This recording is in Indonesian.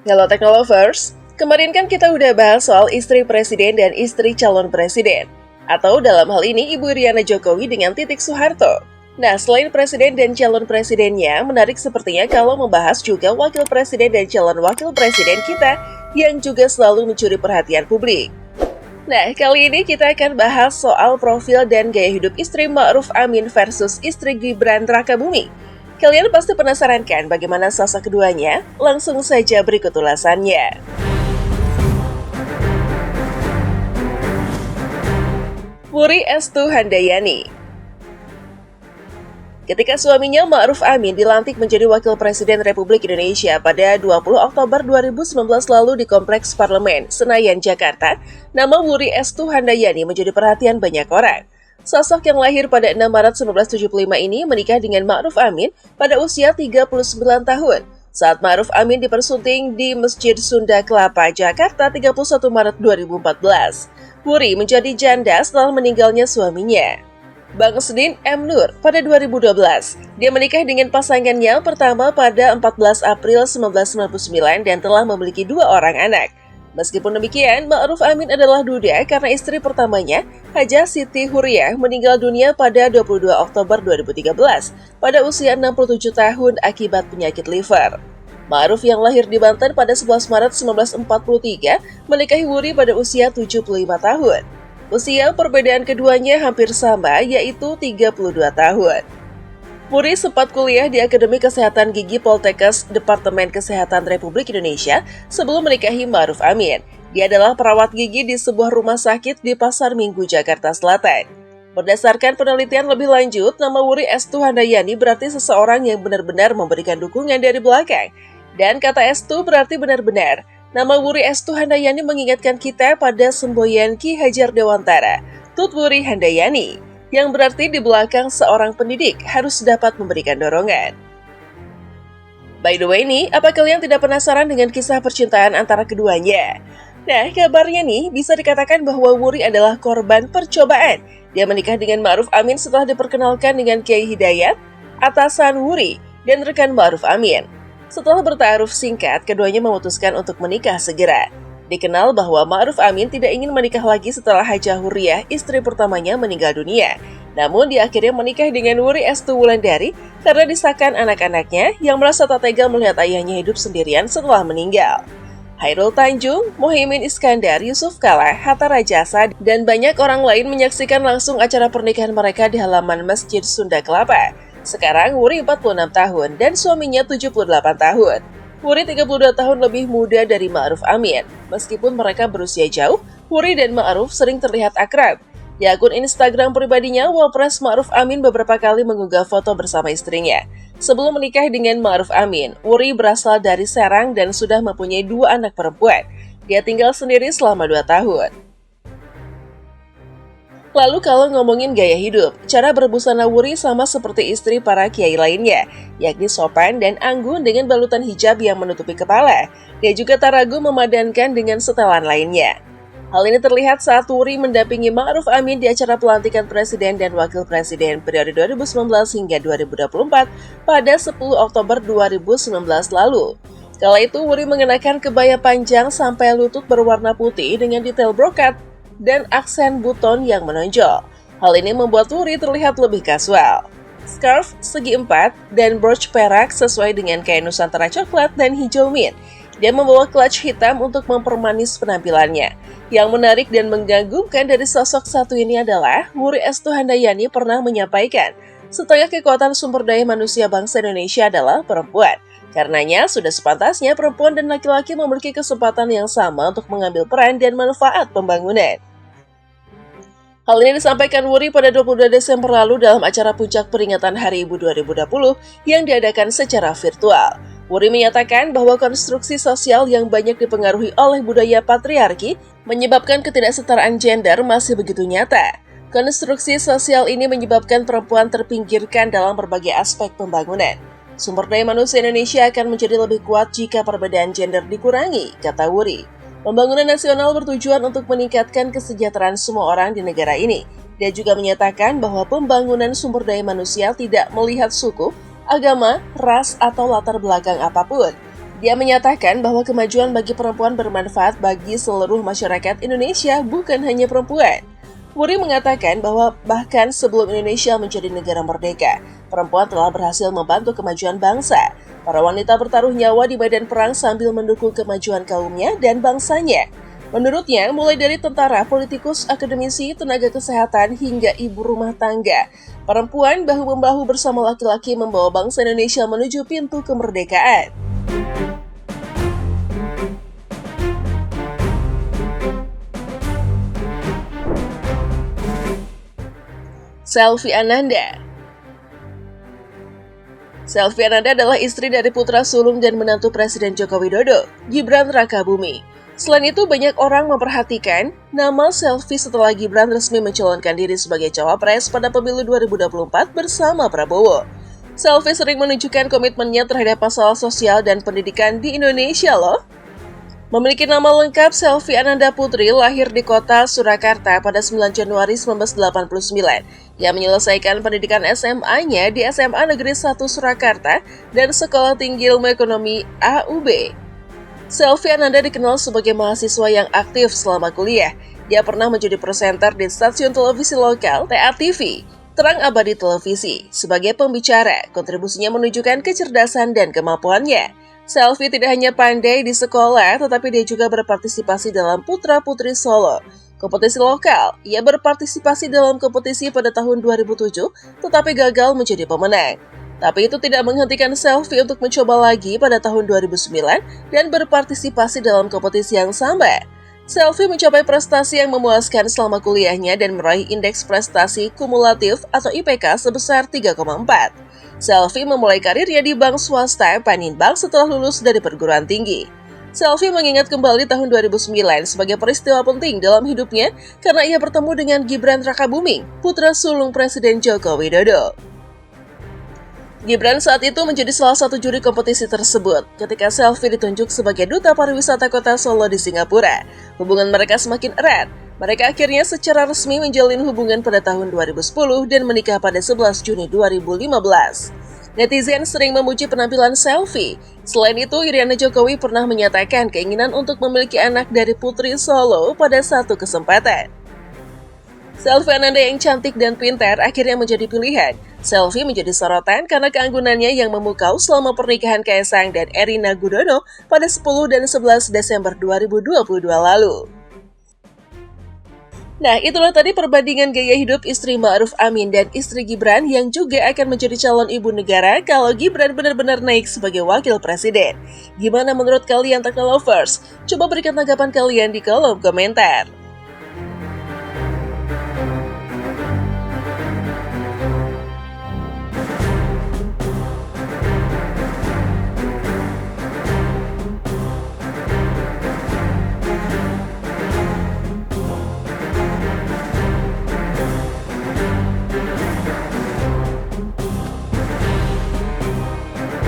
Halo Teknolovers, kemarin kan kita udah bahas soal istri presiden dan istri calon presiden. Atau dalam hal ini Ibu Iriana Jokowi dengan Titik Soeharto. Nah, selain presiden dan calon presidennya, menarik sepertinya kalau membahas juga wakil presiden dan calon wakil presiden kita yang juga selalu mencuri perhatian publik. Nah, kali ini kita akan bahas soal profil dan gaya hidup istri Ma'ruf Amin versus istri Gibran Rakabuming. Kalian pasti penasaran kan bagaimana sosok keduanya? Langsung saja berikut ulasannya. Wuri Estu Handayani. Ketika suaminya Ma'ruf Amin dilantik menjadi Wakil Presiden Republik Indonesia pada 20 Oktober 2019 lalu di Kompleks Parlemen, Senayan, Jakarta, nama Wuri Estu Handayani menjadi perhatian banyak orang. Sosok yang lahir pada 6 Maret 1975 ini menikah dengan Ma'ruf Amin pada usia 39 tahun, saat Ma'ruf Amin dipersunting di Masjid Sunda Kelapa, Jakarta 31 Maret 2014. Wuri menjadi janda setelah meninggalnya suaminya, Bang Sedin M. Nur, pada 2012. Dia menikah dengan pasangannya pertama pada 14 April 1999 dan telah memiliki 2 orang anak. Meskipun demikian, Ma'ruf Amin adalah duda karena istri pertamanya, Hajah Siti Huriah, meninggal dunia pada 22 Oktober 2013 pada usia 67 tahun akibat penyakit liver. Ma'ruf yang lahir di Banten pada 11 Maret 1943 menikahi Wuri pada usia 75 tahun. Usia perbedaan keduanya hampir sama, yaitu 32 tahun. Wuri sempat kuliah di Akademi Kesehatan Gigi Poltekkes Departemen Kesehatan Republik Indonesia sebelum menikahi Ma'ruf Amin. Dia adalah perawat gigi di sebuah rumah sakit di Pasar Minggu, Jakarta Selatan. Berdasarkan penelitian lebih lanjut, nama Wuri Estu Handayani berarti seseorang yang benar-benar memberikan dukungan dari belakang. Dan kata Estu berarti benar-benar. Nama Wuri Estu Handayani mengingatkan kita pada semboyan Ki Hajar Dewantara, Tut Wuri Handayani, yang berarti di belakang seorang pendidik harus dapat memberikan dorongan. By the way nih, apa kalian tidak penasaran dengan kisah percintaan antara keduanya? Nah, kabarnya nih, bisa dikatakan bahwa Wuri adalah korban percobaan. Dia menikah dengan Ma'ruf Amin setelah diperkenalkan dengan Kiai Hidayat, atasan Wuri, dan rekan Ma'ruf Amin. Setelah bertaaruf singkat, keduanya memutuskan untuk menikah segera. Dikenal bahwa Ma'ruf Amin tidak ingin menikah lagi setelah Hajah Huriah, istri pertamanya, meninggal dunia. Namun dia akhirnya menikah dengan Wuri Estu Wulandari karena disahkan anak-anaknya yang merasa tak tega melihat ayahnya hidup sendirian setelah meninggal. Hairul Tanjung, Muhaimin Iskandar, Yusuf Kala, Hatta Rajasa, dan banyak orang lain menyaksikan langsung acara pernikahan mereka di halaman Masjid Sunda Kelapa. Sekarang Wuri 46 tahun dan suaminya 78 tahun. Wuri 32 tahun lebih muda dari Ma'ruf Amin. Meskipun mereka berusia jauh, Wuri dan Ma'ruf sering terlihat akrab. Di akun Instagram pribadinya, Wapres Ma'ruf Amin beberapa kali mengunggah foto bersama istrinya. Sebelum menikah dengan Ma'ruf Amin, Wuri berasal dari Serang dan sudah mempunyai 2 anak perempuan. Dia tinggal sendiri selama 2 tahun. Lalu kalau ngomongin gaya hidup, cara berbusana Wuri sama seperti istri para kiai lainnya, yakni sopan dan anggun dengan balutan hijab yang menutupi kepala. Dia juga tak ragu memadankan dengan setelan lainnya. Hal ini terlihat saat Wuri mendampingi Ma'ruf Amin di acara pelantikan Presiden dan Wakil Presiden periode 2019 hingga 2024 pada 10 Oktober 2019 lalu. Kala itu Wuri mengenakan kebaya panjang sampai lutut berwarna putih dengan detail brokat dan aksen buton yang menonjol. Hal ini membuat Wuri terlihat lebih kasual. Scarf segi 4 dan brooch perak sesuai dengan kain Nusantara coklat dan hijau mint. Dia membawa clutch hitam untuk mempermanis penampilannya. Yang menarik dan menggagumkan dari sosok satu ini adalah Wuri Estu Handayani pernah menyampaikan, setengah kekuatan sumber daya manusia bangsa Indonesia adalah perempuan. Karenanya, sudah sepantasnya perempuan dan laki-laki memiliki kesempatan yang sama untuk mengambil peran dan manfaat pembangunan. Hal ini disampaikan Wuri pada 22 Desember lalu dalam acara puncak peringatan Hari Ibu 2020 yang diadakan secara virtual. Wuri menyatakan bahwa konstruksi sosial yang banyak dipengaruhi oleh budaya patriarki menyebabkan ketidaksetaraan gender masih begitu nyata. Konstruksi sosial ini menyebabkan perempuan terpinggirkan dalam berbagai aspek pembangunan. Sumber daya manusia Indonesia akan menjadi lebih kuat jika perbedaan gender dikurangi, kata Wuri. Pembangunan nasional bertujuan untuk meningkatkan kesejahteraan semua orang di negara ini. Dia juga menyatakan bahwa pembangunan sumber daya manusia tidak melihat suku, agama, ras, atau latar belakang apapun. Dia menyatakan bahwa kemajuan bagi perempuan bermanfaat bagi seluruh masyarakat Indonesia, bukan hanya perempuan. Muri mengatakan bahwa bahkan sebelum Indonesia menjadi negara merdeka, perempuan telah berhasil membantu kemajuan bangsa. Para wanita bertaruh nyawa di medan perang sambil mendukung kemajuan kaumnya dan bangsanya. Menurutnya, mulai dari tentara, politikus, akademisi, tenaga kesehatan, hingga ibu rumah tangga, perempuan bahu-membahu bersama laki-laki membawa bangsa Indonesia menuju pintu kemerdekaan. Selvi Ananda. Selvi Ananda adalah istri dari putra sulung dan menantu Presiden Joko Widodo, Gibran Rakabuming. Selain itu, banyak orang memperhatikan nama Selvi setelah Gibran resmi mencalonkan diri sebagai cawapres pada pemilu 2024 bersama Prabowo. Selvi sering menunjukkan komitmennya terhadap masalah sosial dan pendidikan di Indonesia loh. Memiliki nama lengkap Selvi Ananda Putri, lahir di kota Surakarta pada 9 Januari 1989. Ia menyelesaikan pendidikan SMA-nya di SMA Negeri 1 Surakarta dan Sekolah Tinggi Ilmu Ekonomi AUB. Selvi Ananda dikenal sebagai mahasiswa yang aktif selama kuliah. Dia pernah menjadi presenter di stasiun televisi lokal TATV, Terang Abadi Televisi. Sebagai pembicara, kontribusinya menunjukkan kecerdasan dan kemampuannya. Selvi tidak hanya pandai di sekolah, tetapi dia juga berpartisipasi dalam Putra Putri Solo, kompetisi lokal. Ia berpartisipasi dalam kompetisi pada tahun 2007, tetapi gagal menjadi pemenang. Tapi itu tidak menghentikan Selvi untuk mencoba lagi pada tahun 2009 dan berpartisipasi dalam kompetisi yang sama. Selvi mencapai prestasi yang memuaskan selama kuliahnya dan meraih indeks prestasi kumulatif atau IPK sebesar 3,4. Selvi memulai karirnya di bank swasta Paninbank setelah lulus dari perguruan tinggi. Selvi mengingat kembali tahun 2009 sebagai peristiwa penting dalam hidupnya karena ia bertemu dengan Gibran Rakabuming, putra sulung Presiden Joko Widodo. Gibran saat itu menjadi salah satu juri kompetisi tersebut ketika Selvi ditunjuk sebagai Duta Pariwisata Kota Solo di Singapura. Hubungan mereka semakin erat. Mereka akhirnya secara resmi menjalin hubungan pada tahun 2010 dan menikah pada 11 Juni 2015. Netizen sering memuji penampilan Selvi. Selain itu, Iriana Jokowi pernah menyatakan keinginan untuk memiliki anak dari Putri Solo pada satu kesempatan. Selvi Ananda yang cantik dan pintar akhirnya menjadi pilihan. Selvi menjadi sorotan karena keanggunannya yang memukau selama pernikahan Kaisang dan Erina Gudono pada 10 dan 11 Desember 2022 lalu. Nah, itulah tadi perbandingan gaya hidup istri Ma'ruf Amin dan istri Gibran yang juga akan menjadi calon ibu negara kalau Gibran benar-benar naik sebagai wakil presiden. Gimana menurut kalian Teknolovers? Coba berikan tanggapan kalian di kolom komentar.